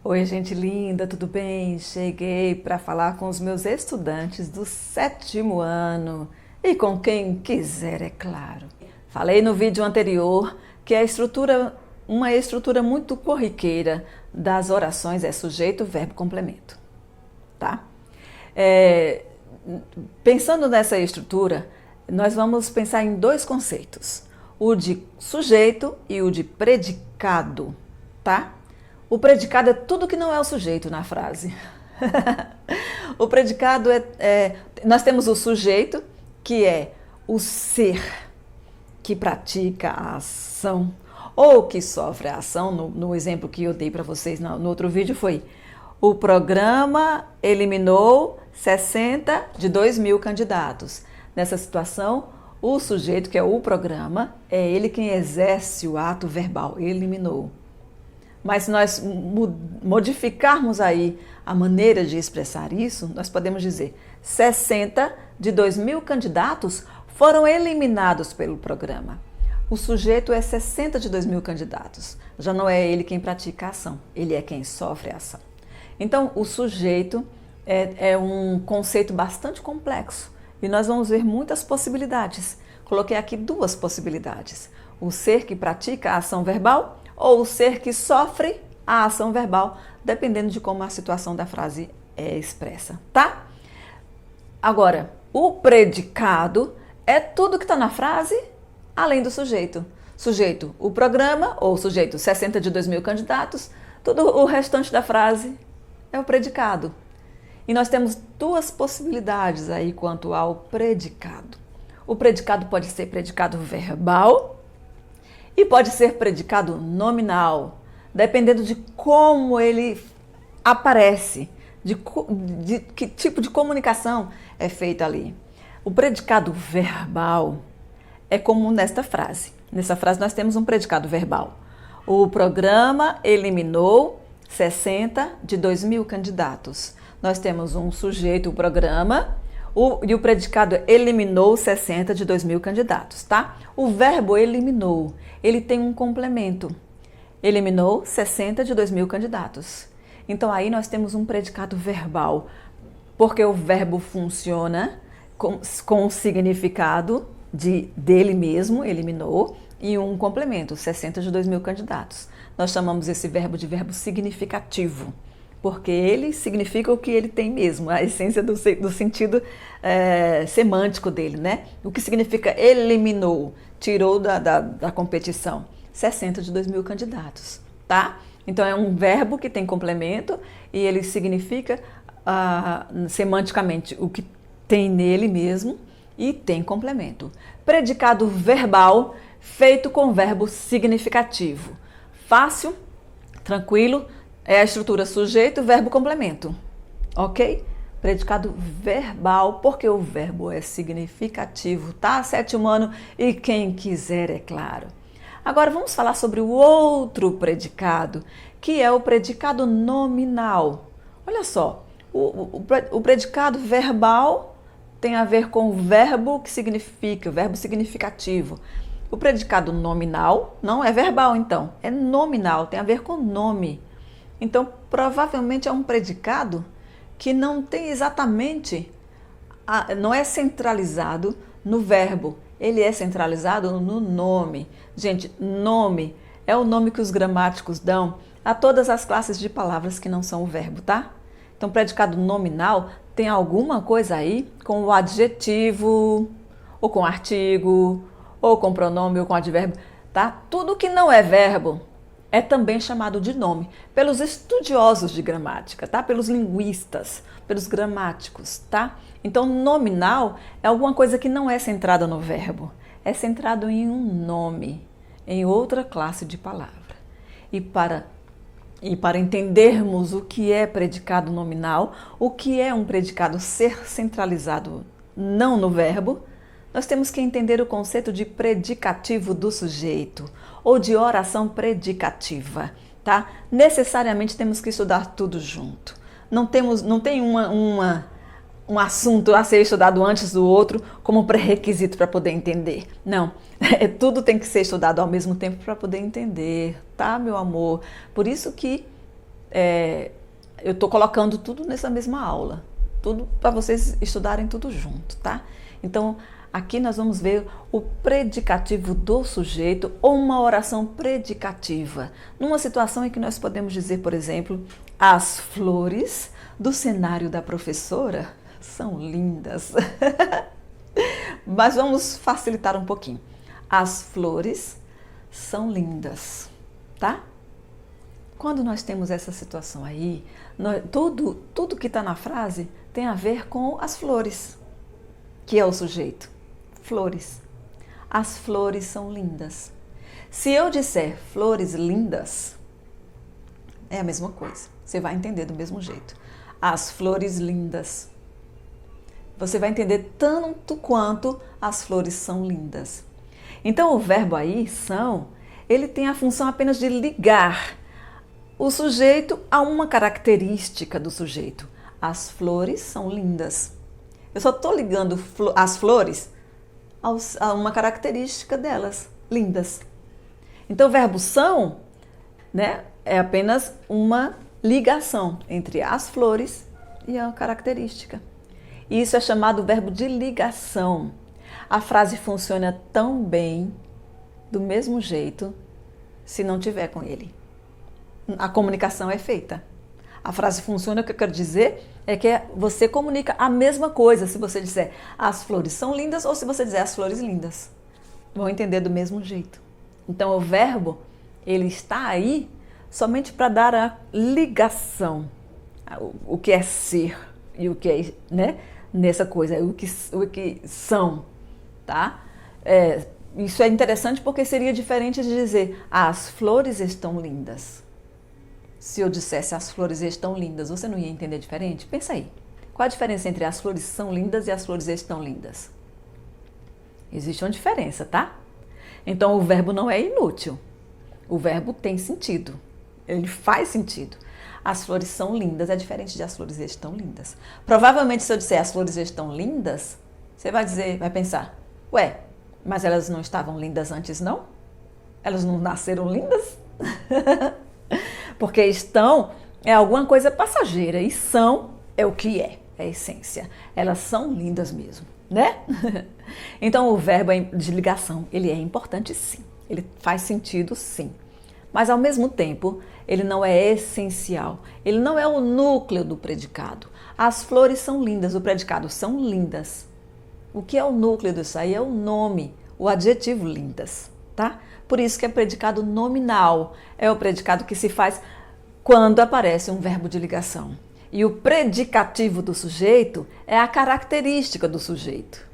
Oi, gente linda, tudo bem? Cheguei para falar com os meus estudantes do 7º ano e com quem quiser, é claro. Falei no vídeo anterior que uma estrutura muito corriqueira das orações é sujeito, verbo, complemento, tá? É, Pensando nessa estrutura, nós vamos pensar em dois conceitos: o de sujeito e o de predicado, tá? O predicado é tudo que não é o sujeito na frase. O predicado nós temos o sujeito, que é o ser que pratica a ação ou que sofre a ação. No exemplo que eu dei para vocês no outro vídeo foi: o programa eliminou 60 de 2.000 candidatos. Nessa situação, o sujeito, que é o programa, é ele quem exerce o ato verbal, eliminou. Mas se nós modificarmos aí a maneira de expressar isso, nós podemos dizer: 60 de 2.000 candidatos foram eliminados pelo programa. O sujeito é 60 de 2.000 candidatos. Já não é ele quem pratica a ação, ele é quem sofre a ação. Então, o sujeito é um conceito bastante complexo e nós vamos ver muitas possibilidades. Coloquei aqui duas possibilidades: o ser que pratica a ação verbal ou o ser que sofre a ação verbal, dependendo de como a situação da frase é expressa, tá? Agora, o predicado é tudo que está na frase, além do sujeito. Sujeito, o programa, ou sujeito, 60 de 2.000 candidatos, tudo o restante da frase é o predicado. E nós temos duas possibilidades aí quanto ao predicado. O predicado pode ser predicado verbal e pode ser predicado nominal, dependendo de como ele aparece, de que tipo de comunicação é feita ali. O predicado verbal é comum nesta frase. Nessa frase nós temos um predicado verbal: o programa eliminou 60 de 2.000 candidatos. Nós temos um sujeito, o programa, e o predicado eliminou 60 de 2.000 candidatos, tá? O verbo eliminou, ele tem um complemento. Eliminou 60 de 2.000 candidatos. Então aí nós temos um predicado verbal, porque o verbo funciona com o significado dele mesmo, eliminou, e um complemento, 60 de 2.000 candidatos. Nós chamamos esse verbo de verbo significativo, porque ele significa o que ele tem mesmo, a essência do sentido semântico dele, né? O que significa eliminou, tirou da competição 60 de 2.000 candidatos, tá? Então é um verbo que tem complemento e ele significa semanticamente o que tem nele mesmo e tem complemento. Predicado verbal feito com verbo significativo. Fácil, tranquilo, é a estrutura sujeito, verbo, complemento, ok? Predicado verbal, porque o verbo é significativo, tá? 7º ano e quem quiser, é claro. Agora vamos falar sobre o outro predicado, que é o predicado nominal. Olha só, o predicado verbal tem a ver com o verbo que significa, o verbo significativo. O predicado nominal não é verbal, então, é nominal, tem a ver com nome. Então, provavelmente é um predicado que não tem exatamente, não é centralizado no verbo, ele é centralizado no nome. Gente, nome é o nome que os gramáticos dão a todas as classes de palavras que não são o verbo, tá? Então, predicado nominal tem alguma coisa aí com o adjetivo, ou com artigo, ou com pronome, ou com advérbio, tá? Tudo que não é verbo é também chamado de nome pelos estudiosos de gramática, tá? Pelos linguistas, pelos gramáticos, tá? Então, nominal é alguma coisa que não é centrada no verbo, é centrado em um nome, em outra classe de palavra. E para entendermos o que é predicado nominal, o que é um predicado ser centralizado não no verbo, nós temos que entender o conceito de predicativo do sujeito ou de oração predicativa, tá? Necessariamente temos que estudar tudo junto. Não tem um assunto a ser estudado antes do outro como pré-requisito para poder entender. Não, tudo tem que ser estudado ao mesmo tempo para poder entender, tá, meu amor? Por isso que eu estou colocando tudo nessa mesma aula, tudo para vocês estudarem tudo junto, tá? Então, aqui nós vamos ver o predicativo do sujeito ou uma oração predicativa, numa situação em que nós podemos dizer, por exemplo, as flores do cenário da professora são lindas. Mas vamos facilitar um pouquinho. As flores são lindas, tá? Quando nós temos essa situação aí, tudo que está na frase tem a ver com as flores, que é o sujeito. Flores. As flores são lindas. Se eu disser flores lindas, é a mesma coisa. Você vai entender do mesmo jeito. As flores lindas. Você vai entender tanto quanto as flores são lindas. Então, o verbo aí, são, ele tem a função apenas de ligar o sujeito a uma característica do sujeito. As flores são lindas. Eu só estou ligando as flores a uma característica delas, lindas. Então, o verbo são, né, é apenas uma ligação entre as flores e a característica. E isso é chamado verbo de ligação. A frase funciona tão bem, do mesmo jeito, se não tiver com ele. A comunicação é feita. A frase funciona, o que eu quero dizer é que você comunica a mesma coisa se você disser as flores são lindas ou se você dizer as flores lindas. Vão entender do mesmo jeito. Então, o verbo, ele está aí somente para dar a ligação. O que é ser e o que é, né, nessa coisa, o que são, tá? Isso é interessante porque seria diferente de dizer as flores estão lindas. Se eu dissesse as flores estão lindas, você não ia entender diferente? Pensa aí. Qual a diferença entre as flores são lindas e as flores estão lindas? Existe uma diferença, tá? Então, o verbo não é inútil. O verbo tem sentido. Ele faz sentido. As flores são lindas é diferente de as flores estão lindas. Provavelmente, se eu disser as flores estão lindas, você vai pensar, ué, mas elas não estavam lindas antes, não? Elas não nasceram lindas? Porque estão é alguma coisa passageira e são é o que é a essência. Elas são lindas mesmo, né? Então, o verbo de ligação, ele é importante sim. Ele faz sentido sim. Mas, ao mesmo tempo, ele não é essencial. Ele não é o núcleo do predicado. As flores são lindas, o predicado são lindas. O que é o núcleo disso aí é o nome, o adjetivo lindas, tá? Por isso que é predicado nominal. É o predicado que se faz quando aparece um verbo de ligação. E o predicativo do sujeito é a característica do sujeito,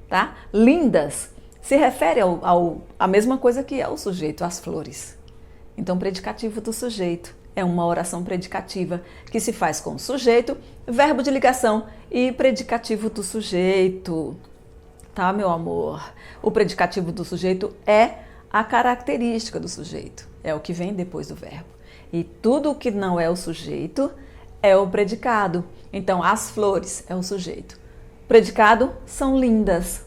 tá? Lindas se refere à mesma coisa que é o sujeito, as flores. Então, predicativo do sujeito é uma oração predicativa que se faz com o sujeito, verbo de ligação e predicativo do sujeito. Tá, meu amor? O predicativo do sujeito é a característica do sujeito. É o que vem depois do verbo. E tudo o que não é o sujeito é o predicado. Então, as flores é o sujeito. Predicado são lindas.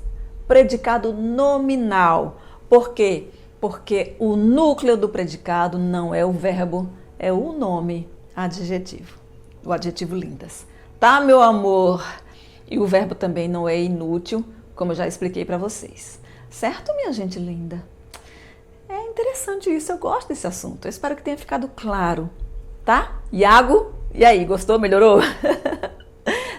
Predicado nominal. Por quê? Porque o núcleo do predicado não é o verbo, é o nome adjetivo, o adjetivo lindas. Tá, meu amor? E o verbo também não é inútil, como eu já expliquei para vocês. Certo, minha gente linda? É interessante isso, eu gosto desse assunto. Eu espero que tenha ficado claro, tá? Iago, e aí, gostou? Melhorou?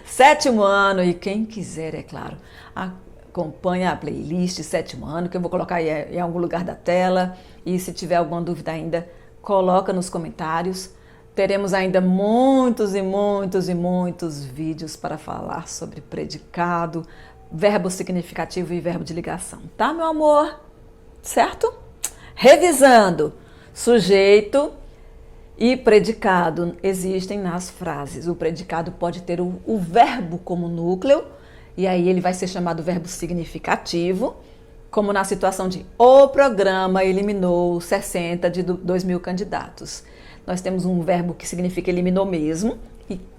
7º ano, e quem quiser, é claro, acompanha a playlist 7º ano, que eu vou colocar aí em algum lugar da tela. E se tiver alguma dúvida ainda, coloca nos comentários. Teremos ainda muitos e muitos e muitos vídeos para falar sobre predicado, verbo significativo e verbo de ligação. Tá, meu amor? Certo? Revisando, sujeito e predicado existem nas frases. O predicado pode ter o verbo como núcleo, e aí ele vai ser chamado verbo significativo, como na situação de o programa eliminou 60 de 2.000 candidatos. Nós temos um verbo que significa eliminou mesmo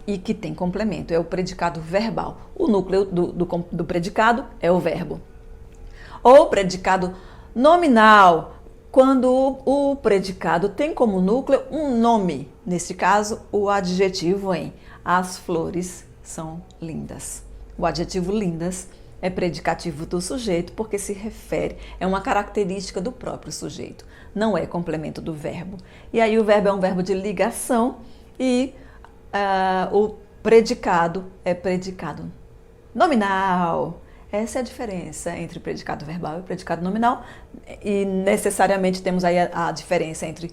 e que tem complemento, é o predicado verbal. O núcleo do predicado é o verbo. Ou predicado nominal, quando o predicado tem como núcleo um nome, Neste caso, o adjetivo em as flores são lindas. O adjetivo lindas é predicativo do sujeito porque se refere, é uma característica do próprio sujeito, não é complemento do verbo. E aí o verbo é um verbo de ligação e o predicado é predicado nominal. Essa é a diferença entre predicado verbal e predicado nominal. E necessariamente temos aí a diferença entre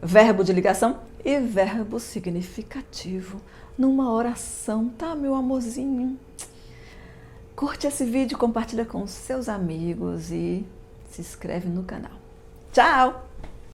verbo de ligação e verbo significativo numa oração, tá, meu amorzinho? Curte esse vídeo, compartilha com seus amigos e se inscreve no canal. Tchau!